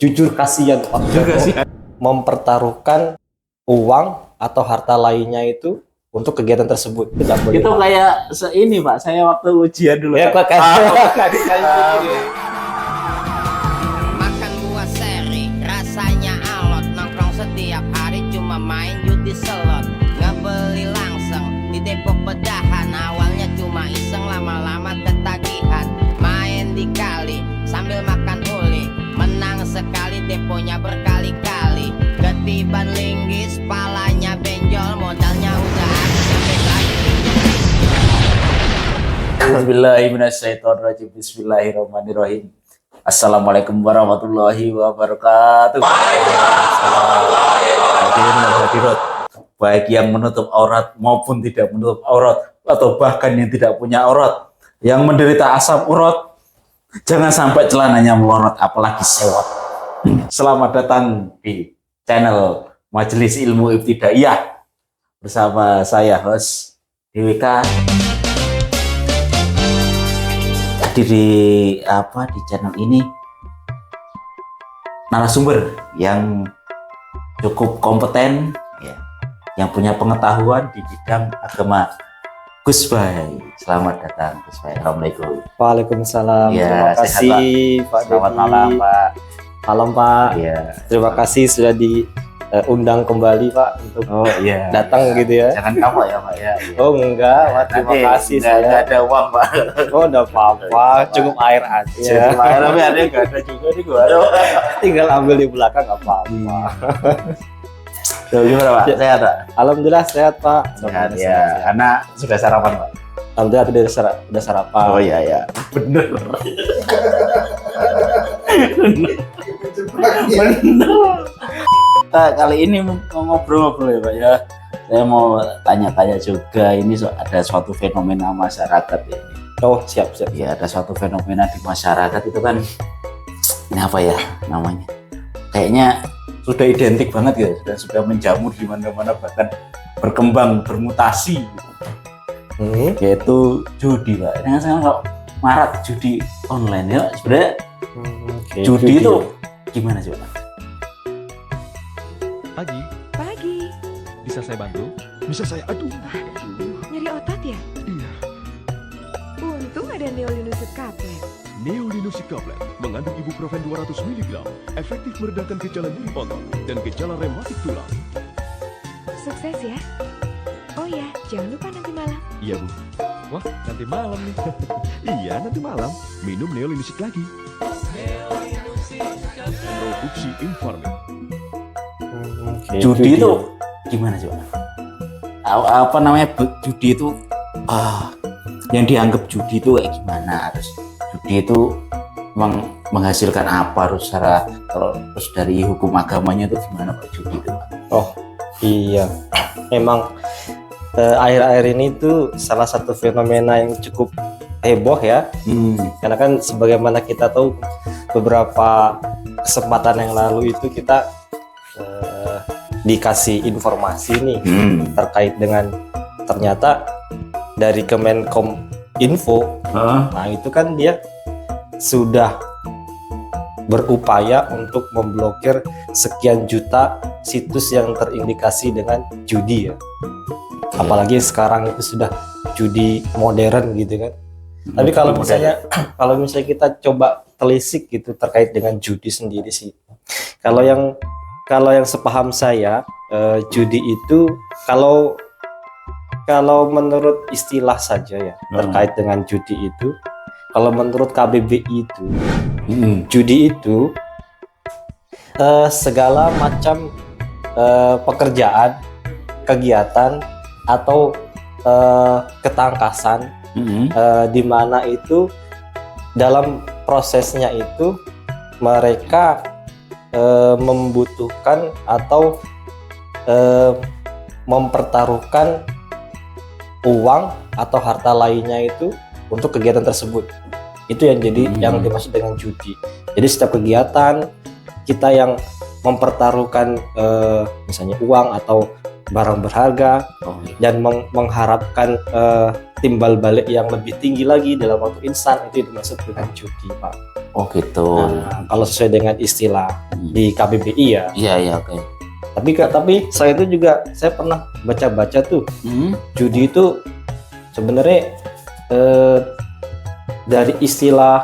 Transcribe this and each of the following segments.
Jujur kasihan Pak Joko mempertaruhkan uang atau harta lainnya itu untuk kegiatan tersebut. Tidak boleh. Itu kayak ini Pak, saya waktu ujian dulu. Ya kok Makan buah seri, rasanya alot. Nongkrong setiap hari cuma main judi slot. Ngebeli langseng di Depok Pedahan. Awalnya cuma iseng, lama-lama ketagihan. Main di kali sambil makan uli. Menang sekali, deponya berkali-kali. Ketiban linggis, palanya benjol. Modalnya udah habis sampai lagi. Bismillahirrahmanirrahim. Bismillahirrahmanirrahim. Assalamualaikum warahmatullahi wabarakatuh. Hadirin, baik yang menutup aurat maupun tidak menutup aurat, atau bahkan yang tidak punya aurat, yang menderita asam urat, jangan sampai celananya melorot, apalagi sewot. Selamat datang di channel Majelis Ilmu Ibtidaiyah bersama saya host DWK. Di channel ini narasumber yang cukup kompeten, ya, yang punya pengetahuan di bidang agama. Gus Bay, selamat datang Gus Bay. Assalamualaikum. Waalaikumsalam. Ya, Terima kasih Pak. Selamat malam Pak. Malam Pak. Ya. Terima kasih sudah diundang kembali Pak untuk datang gitu ya. Jangan kapok ya Pak ya. Oh enggak, Pak, terima kasih Nggak saya. ada uang Pak. Oh enggak apa-apa, cukup air aja. Tapi ada yang nggak ada juga nih gua. Tinggal ambil di belakang nggak apa-apa. Tuh, gimana Pak? Ya. Sehat Pak? Alhamdulillah sehat Pak. Sehat ya. Anak sudah sarapan Pak? Alhamdulillah udah sarapan. Oh iya ya. Bener. Kita kali ini mau ngobrol-ngobrol ya Pak ya. Saya mau tanya-tanya juga, ini ada suatu fenomena masyarakat ya. Oh siap. Ya, ada suatu fenomena di masyarakat itu kan, ini apa ya namanya? Kayaknya sudah identik banget ya, sudah menjamur di mana-mana, bahkan berkembang, bermutasi. Yaitu judi Pak. Dengan sekarang kalau marak judi online ya, sebenarnya judi itu gimana sih Pak? Pagi. Bisa saya bantu? Bisa saya, aduh. Nyeri otot ya? Iya. Untung ada Neolinusit Kaplet. Neolinusit Kaplet mengandung ibuprofen 200 mg, efektif meredakan gejala nyeri otot dan gejala rematik tulang. Sukses ya. Oh ya, jangan lupa nanti malam. Iya Bu. Wah, nanti malam nih. Iya, nanti malam. Minum Neolinusit lagi. Produksi Infarmed. Judi itu gimana sih Pak? Apa namanya judi itu? Yang dianggap judi itu kayak gimana? Terus judi itu memang menghasilkan apa? Terus dari hukum agamanya itu gimana Pak judi itu Pak? Oh iya, memang akhir-akhir ini tuh salah satu fenomena yang cukup heboh ya. Karena kan sebagaimana kita tahu beberapa kesempatan yang lalu itu kita dikasih informasi nih terkait dengan ternyata dari Kemenkom Info. Nah itu kan dia sudah berupaya untuk memblokir sekian juta situs yang terindikasi dengan judi ya. Apalagi sekarang itu sudah judi modern gitu kan. Tapi kalau misalnya kita coba telisik gitu terkait dengan judi sendiri sih. Kalau yang sepaham saya, judi itu kalau menurut istilah saja ya terkait dengan judi itu, kalau menurut KBBI itu, judi itu segala macam pekerjaan, kegiatan atau ketangkasan di mana itu dalam prosesnya itu mereka membutuhkan atau mempertaruhkan uang atau harta lainnya itu untuk kegiatan tersebut. Itu yang yang dimaksud dengan judi. Jadi setiap kegiatan kita yang mempertaruhkan misalnya uang atau barang berharga Oh, iya. dan mengharapkan timbal balik yang lebih tinggi lagi dalam waktu instan, itu dimaksud dengan judi, Pak. Oh gitu. Nah, kalau sesuai dengan istilah Hmm. di KBBI ya. Iya iya oke. Tapi selain itu juga saya pernah baca-baca tuh, Hmm. judi itu sebenarnya dari istilah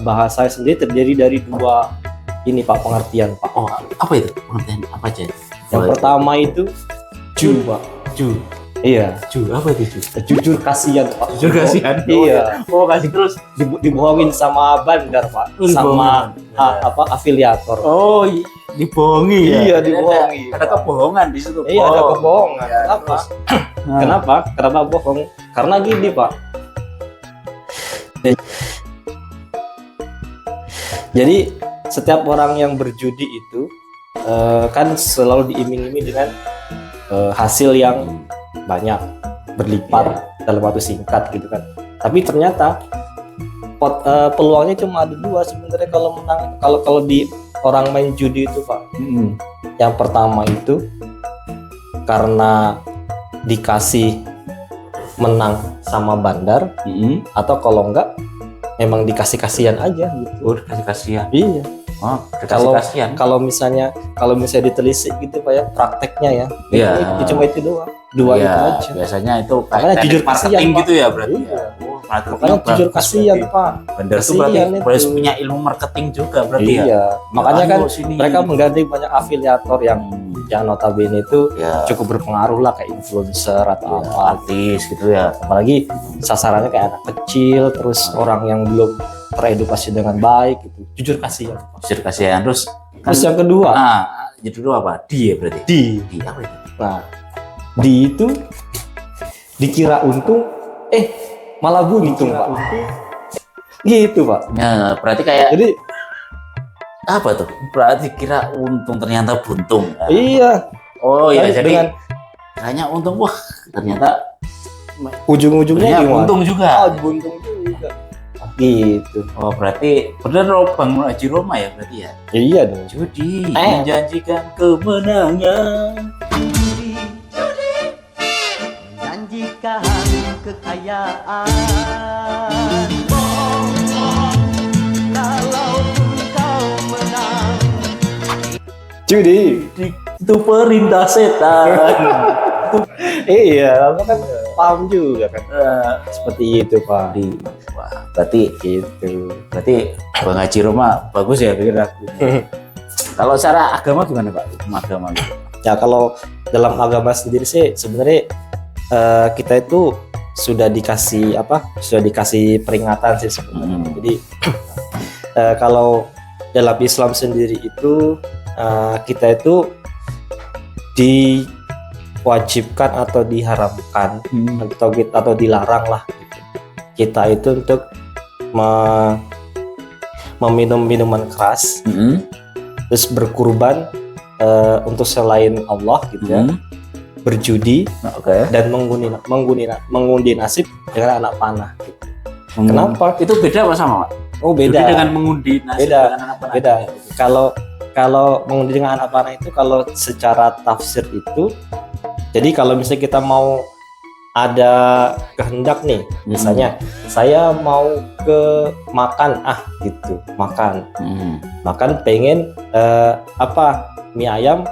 bahasa sendiri terdiri dari dua ini Pak, pengertian Pak. Oh apa itu? Pengertian apa aja? Yang pertama itu ju, Pak. Ju. Iya, Ju apa itu ju? jujur kasihan Pak. Jujur kasihan. Iya. Oh kasih terus. Dibohongin sama bandar Pak, Oh, sama dibohongin. afiliator. Oh dibohongi ya? Iya, dibohongi. Ada kebohongan di situ. Iya, ada kebohongan. Ya, Kenapa? terus. Nah. Kenapa? Kenapa bohong? Karena gini Pak. Jadi setiap orang yang berjudi itu kan selalu diiming-imingi dengan hasil yang banyak, berlipat dalam waktu singkat gitu kan. Tapi ternyata peluangnya cuma ada dua sebenarnya kalau menang. Kalau di orang main judi itu Pak. Hmm. Yang pertama itu karena dikasih menang sama bandar, Hmm. atau kalau enggak emang dikasih kasihan aja gitu. Oh dikasih kasihan. Iya. Oh dikasih Kalau kasihan. kalau misalnya ditelisik gitu Pak ya, prakteknya ya. Iya. Itu cuma itu doang. Dua Iya, itu aja. biasanya itu Makanya teknik jujur marketing kasihan, Pak. gitu ya berarti. Iya. Ya. Oh, marketing Makanya jujur bagus kasihan berarti. Pak. Bandar itu berarti Kasihan itu. harus punya ilmu marketing juga berarti ya. Iya. Makanya kan Ayo sini. mereka menggandeng banyak afiliator yang notabene itu ya cukup berpengaruh lah, kayak influencer atau apa. artis gitu ya. Apalagi sasarannya kayak anak kecil, terus orang yang belum teredukasi dengan baik gitu. Jujur kasihan. Jujur kasihan terus. Terus yang kedua, Jadi dulu apa? Di ya berarti. Di apa itu? nah, di itu dikira untung, malah buntung Pak. Gitu Pak. Ya, berarti kayak Jadi apa tuh? Berarti kira untung ternyata buntung. iya. Oh iya, Kan jadi dengan kayaknya untung, wah ternyata ujung-ujungnya ternyata gimana? untung juga. Buntung juga. Gitu. Oh berarti bener loh Bang Haji Roma ya berarti ya. Iya dong. Judi menjanjikan kemenangan. Janjikan kekayaan. Kalaupun kau menang, Judi. Itu perintah setan. Iya, kamu kan paham juga kan. Seperti itu Pak. Wah, berarti Gitu. berarti Bang Haji Roma bagus ya pikir aku. Kalau secara agama gimana Pak? Hukum agama gitu. Ya kalau dalam agama sendiri sih sebenarnya kita itu sudah dikasih peringatan sih sebenarnya. Jadi kalau dalam Islam sendiri itu kita itu diwajibkan atau diharamkan atau dilarang lah gitu. Kita itu untuk meminum minuman keras, terus berkurban untuk selain Allah gitu ya, berjudi Oke. dan mengundi nasib dengan anak panah gitu. Kenapa? Itu beda apa sama Pak? Oh Judi beda. dengan mengundi nasib Beda. dengan anak panah. Beda. Kalau mengundi dengan anak panah itu, kalau secara tafsir itu, jadi kalau misalnya kita mau ada kehendak nih, misalnya saya mau ke makan gitu, makan pengen mie ayam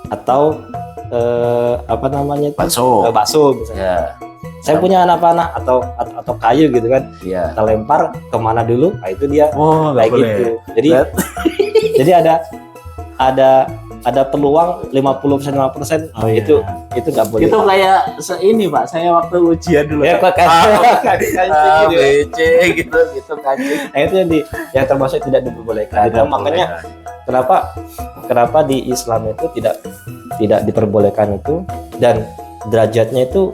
atau apa namanya itu? Bakso. Bakso misalnya. Ya. Saya punya anak panah atau kayu gitu kan, Iya. kita lempar kemana dulu, nah itu dia Oh, nggak kayak boleh. gitu. Jadi jadi ada peluang 50% 50%. Oh, iya. Itu nggak boleh. Itu kayak ini Pak, saya waktu ujian dulu. Ya, Pak. kayak gitu. BC gitu kan. Nah, itu yang termasuk tidak diperbolehkan. Nah, makanya kenapa di Islam itu tidak diperbolehkan itu, dan derajatnya itu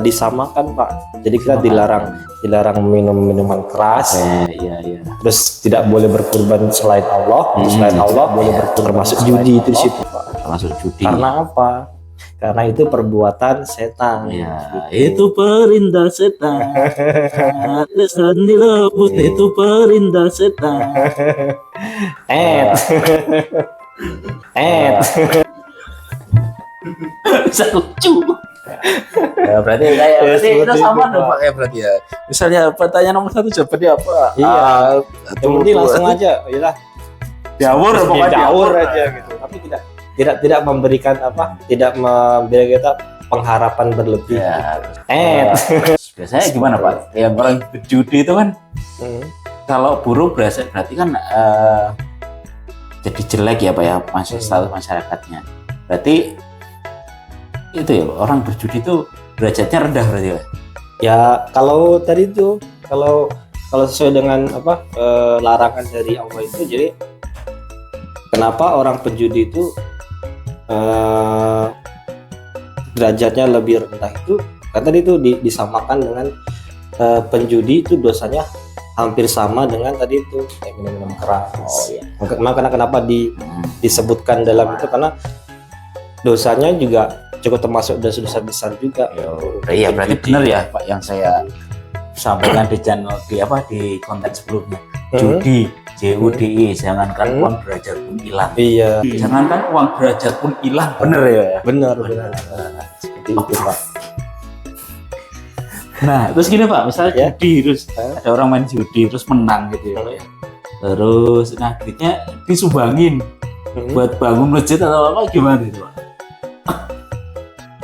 disamakan Pak. Jadi kita dilarang minum minuman keras. Iya. Terus tidak boleh berkurban selain Allah, selain Allah boleh berkurban, termasuk judi itu di situ Pak. Termasuk judi. Karena apa? Karena itu perbuatan setan. Ya, itu perintah setan. Setan dilebut, itu perintah setan. Bisa lucu. Ya, berarti kayak Ya, berarti seperti itu sama itu, dong Pak. Pak ya berarti ya. Misalnya pertanyaan nomor 1 jawabannya apa? Iya. Atau Yang penting langsung aja, yalah. diawur pokoknya Diawur aja gitu. Tapi tidak memberikan apa? Tidak memberikan kita pengharapan berlebih. Ya. Eh. Biasanya gimana Pak? Yang orang berjudi itu kan Hmm. kalau buruk berarti kan jadi jelek ya Pak ya status masyarakatnya. Berarti itu ya orang berjudi itu derajatnya rendah berarti ya. Ya kalau tadi itu kalau sesuai dengan apa larangan dari Allah itu, jadi kenapa orang penjudi itu derajatnya lebih rendah itu karena tadi itu disamakan dengan penjudi itu dosanya hampir sama dengan tadi itu kayak minum keras. Oh, iya. Makanya kenapa disebutkan dalam itu karena dosanya juga cukup termasuk dosa-dosa besar juga. Iya berarti benar ya Pak yang saya sampaikan di channel di konten sebelumnya. Judi, JUDI, jangankan uang derajat pun hilang. Iya, Jangankan uang derajat pun hilang, bener ya. benar. Seperti itu, Pak. Nah, terus gini Pak, misalnya Ya. judi terus ada orang main judi terus menang gitu ya Pak ya. Terus nah duitnya disumbangin buat bangun masjid atau apa gimana gitu Pak?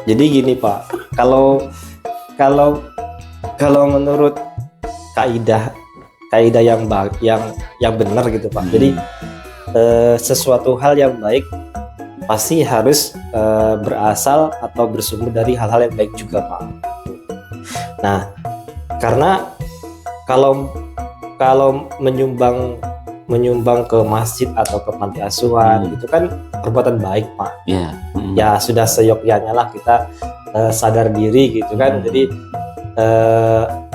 Jadi gini Pak, kalau menurut kaidah yang benar gitu Pak. Jadi sesuatu hal yang baik pasti harus berasal atau bersumber dari hal-hal yang baik juga Pak. Nah, karena kalau menyumbang ke masjid atau ke panti asuhan itu kan perbuatan baik Pak. Iya. Ya sudah seyogyanya lah kita sadar diri gitu kan. Jadi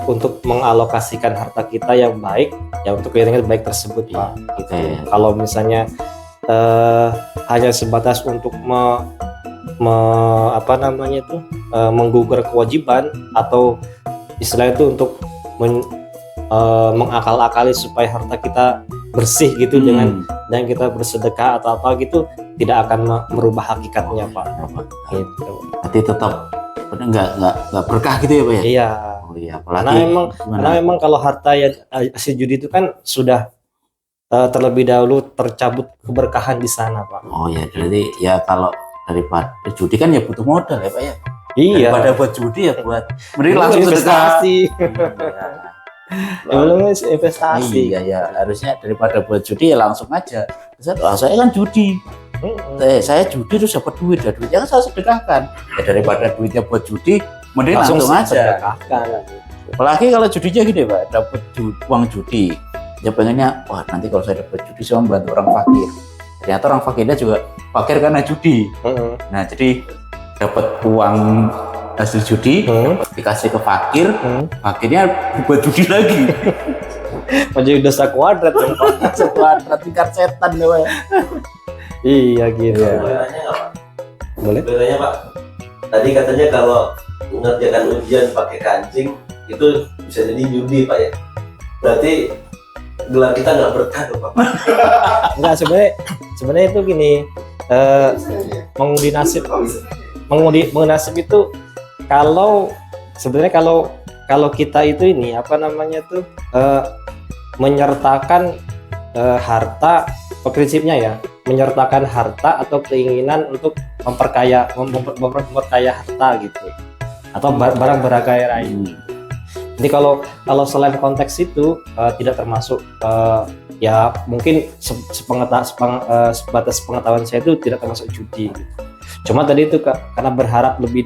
untuk mengalokasikan harta kita yang baik ya untuk kepentingan baik tersebut Pak gitu. Oke. Kalau misalnya hanya sebatas untuk menggugur kewajiban atau istilah itu untuk mengakal-akali supaya harta kita bersih gitu dengan kita bersedekah atau apa gitu tidak akan merubah hakikatnya Pak. Gitu. Berarti tetap nggak berkah gitu ya Pak ya? Iya. Oh iya, apalagi Karena memang kalau harta yang hasil judi itu kan sudah terlebih dahulu tercabut keberkahan di sana Pak. Oh ya, jadi ya kalau daripada judi kan ya butuh modal ya Pak ya. Iya. Daripada buat judi ya buat mending langsung sedekah. investasi. Belum Iya. investasi. Iya ya, harusnya daripada buat judi ya langsung aja. Saya kan judi. Saya judi terus dapat duit, ya duitnya kan saya sedekahkan. Ya daripada duitnya buat judi, mending langsung aja. sedekahkan. Apalagi kalau judinya gini Pak, dapat uang judi. Ya pengennya, wah nanti kalau saya dapat judi saya membantu orang fakir. Ternyata orang fakirnya juga fakir karena judi. Nah jadi dapat uang hasil judi dikasih ke fakir, fakirnya buat judi lagi. Menjadi dosa kuadrat dong, Pak. Kuadrat tingkat setan ya Pak. Iya gitu. Boleh nanya nggak Pak? Boleh. Boleh nanya Pak? Tadi katanya kalau mengerjakan ujian pakai kancing itu bisa jadi judi Pak ya? Berarti gelar kita nggak berkah tuh Pak? Enggak, sebenarnya itu gini, mengundi nasib itu kalau sebenarnya kalau kita itu ini apa namanya tuh menyertakan harta, prinsipnya ya menyertakan harta atau keinginan untuk memperkaya harta gitu atau barang berharga lain. Jadi kalau selain konteks itu tidak termasuk ya mungkin sebatas pengetahuan saya itu tidak termasuk judi. Cuma tadi itu karena berharap lebih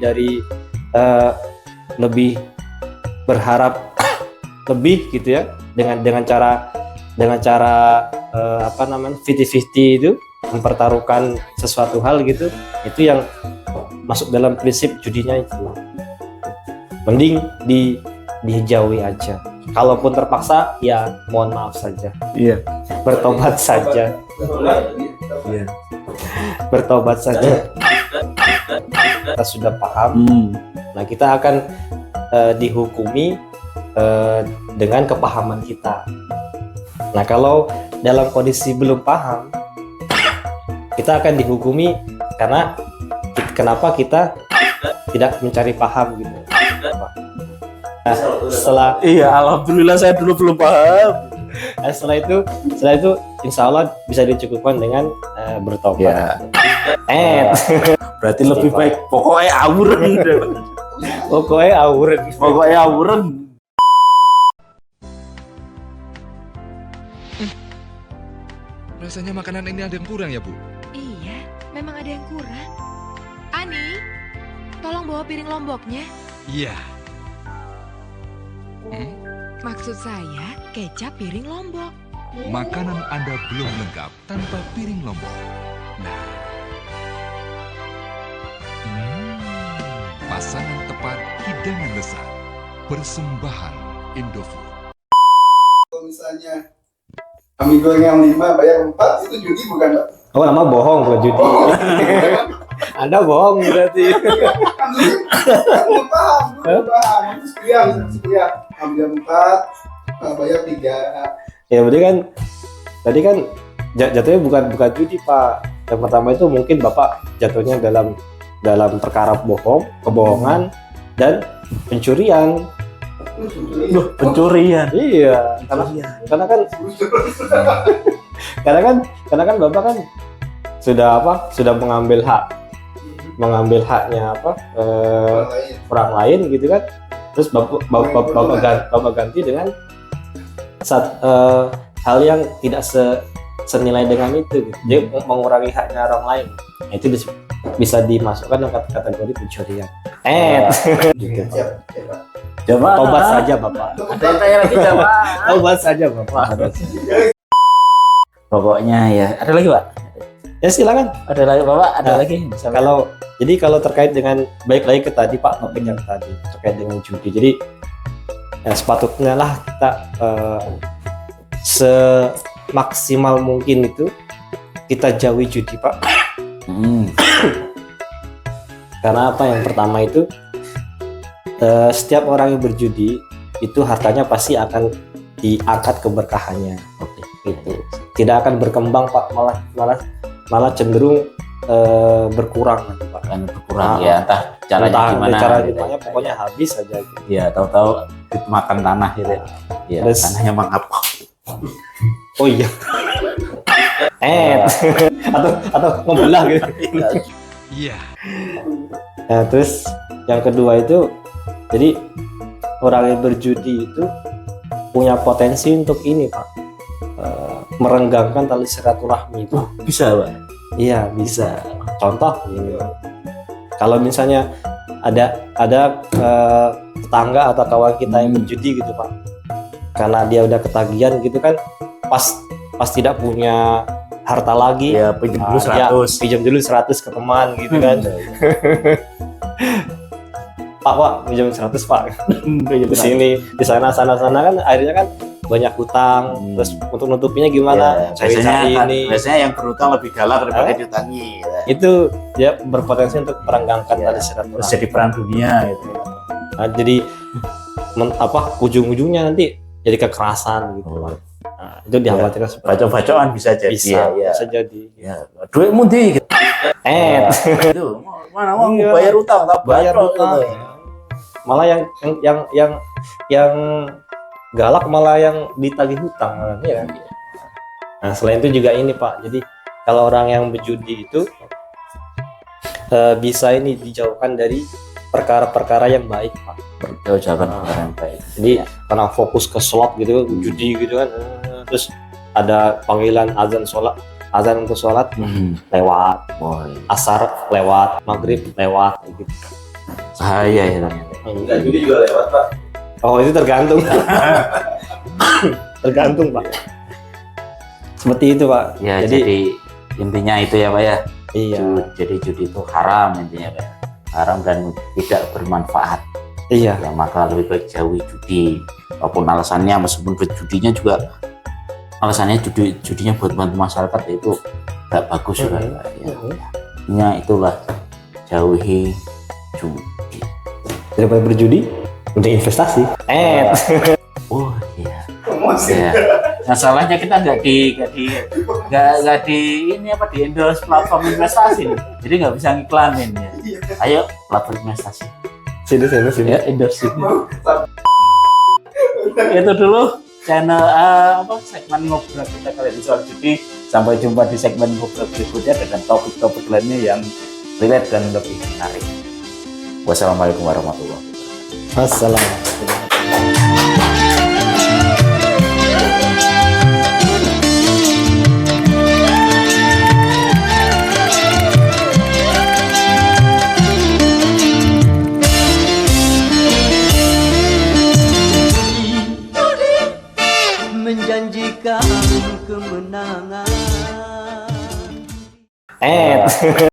gitu ya dengan cara 50-50 itu mempertaruhkan sesuatu hal gitu, itu yang masuk dalam prinsip judinya itu. Mending dijauhi aja. Kalaupun terpaksa ya mohon maaf saja. Iya. Bertobat saja. Iya. Bertobat saja. Kita sudah paham. Nah, kita akan dihukumi dengan kepahaman kita. Nah, kalau dalam kondisi belum paham, kita akan dihukumi karena kenapa kita tidak mencari paham gitu. Nah, setelah Iya, alhamdulillah saya dulu belum paham. setelah itu insya Allah bisa dicukupkan dengan bertobat. Ya. Berarti lebih baik pokoknya awuren. Pokoknya awuren. Pokoknya awuren. Rasanya makanan ini ada yang kurang ya, Bu? Iya, memang ada yang kurang. Ani, tolong bawa piring lomboknya. Iya. Maksud saya, kecap piring lombok. Makanan Anda belum lengkap tanpa piring lombok. Nah. Pasangan tepat hidangan lezat. Persembahan Indofood. Kalau misalnya kami goreng yang 5 bayar 4 itu judi bukan Pak? Oh, nama bohong bukan judi. Anda bohong berarti. Belum paham. Sekian ambil 4 bayar 3. Ya tadi kan jatuhnya bukan judi Pak. Yang pertama itu mungkin Bapak jatuhnya dalam perkara kebohongan dan pencurian. Pencurian. Iya, karena kan Bapak kan sudah mengambil haknya orang lain gitu kan. Terus Bapak ganti dengan hal yang tidak senilai dengan itu gitu. Dia mengurangi haknya orang lain. Nah, itu bisa dimasukkan dalam kategori pencurian. Gitu. Coba Tobat saja Bapak. Ada yang tanya lagi coba. Tobat saja Bapak. Pokoknya ya. Ada lagi Pak? Ya silakan. Ada lagi Bapak? Ada lagi? Kalau terkait dengan baik lagi ke tadi Pak, topik yang tadi terkait dengan judi. Jadi ya, sepatutnya lah kita semaksimal mungkin itu kita jauhi judi Pak. Karena apa? Yang pertama itu setiap orang yang berjudi itu hartanya pasti akan diangkat keberkahannya. Itu tidak akan berkembang Pak, malah cenderung berkurang nanti Pak. Kan berkurang ya, entah caranya gimana. Caranya pokoknya habis saja. Gitu. Ya tahu-tahu makan tanah gitu. Ya Terus, tanahnya mengapa? Oh iya. atau membelah gitu. Iya. Nah, terus yang kedua itu, jadi orang yang berjudi itu punya potensi untuk ini Pak, merenggangkan tali silaturahmi itu. Bisa Pak? Iya bisa. Contoh ini, kalau misalnya ada tetangga atau kawan kita yang berjudi gitu Pak, karena dia udah ketagihan gitu kan, pas tidak punya harta lagi, ya pinjam dulu 100. Ya, pinjam dulu 100 ke teman gitu kan. Pak, pinjam 100 Pak. Di sini, di sana kan akhirnya kan banyak hutang. Terus untuk nutupinya gimana? Ya, ini. Biasanya yang berhutang lebih galak daripada diutangi. Ya. Itu ya berpotensi untuk merenggangkan tali silaturahmi. Terus jadi perang dunia gitu. Nah, jadi ujung-ujungnya nanti jadi kekerasan gitu. Nah, itu dikhawatirkan seperti bacok-bacokan bisa jadi. Bisa jadi. Ya, duit mundi gitu. Itu mana mau bayar utang tak bayar utang. Gitu. Malah yang galak malah yang ditagih hutang ya. Nah, selain itu juga ini Pak. Jadi kalau orang yang berjudi itu bisa ini dijauhkan dari perkara-perkara yang baik Pak. Jauh-jauhan perkara yang baik. Jadi karena fokus ke slot gitu, judi gitu kan. Terus ada panggilan azan untuk sholat lewat, asar lewat, maghrib lewat gitu. Bahaya ya ternyata. Enggak judi juga lewat Pak. Oh itu tergantung. Tergantung Pak. Seperti itu Pak. Ya jadi intinya itu ya Pak ya. Iya. Jadi judi itu haram intinya Pak. Haram dan tidak bermanfaat. Iya. Ya maka lebih baik jauhi judi. Apapun alasannya, meskipun berjudinya juga alasannya judinya buat bantu masyarakat itu nggak bagus juga. Ya, itulah jauhi judi. Daripada berjudi, untuk investasi. Oh iya. Promosi. Ya. Masalahnya kita nggak di ini apa, di endorse platform investasi nih. Jadi nggak bisa ngiklanin ya. Ayo platform investasi. Sini. Ya, endorse ini. Itu dulu channel segmen ngobrol kita kali ini soal judi. Sampai jumpa di segmen ngobrol berikutnya dengan topik-topik lainnya yang relate dan lebih menarik. Wassalamualaikum warahmatullahi wabarakatuh. Assalamualaikum. menjanjikan kemenangan.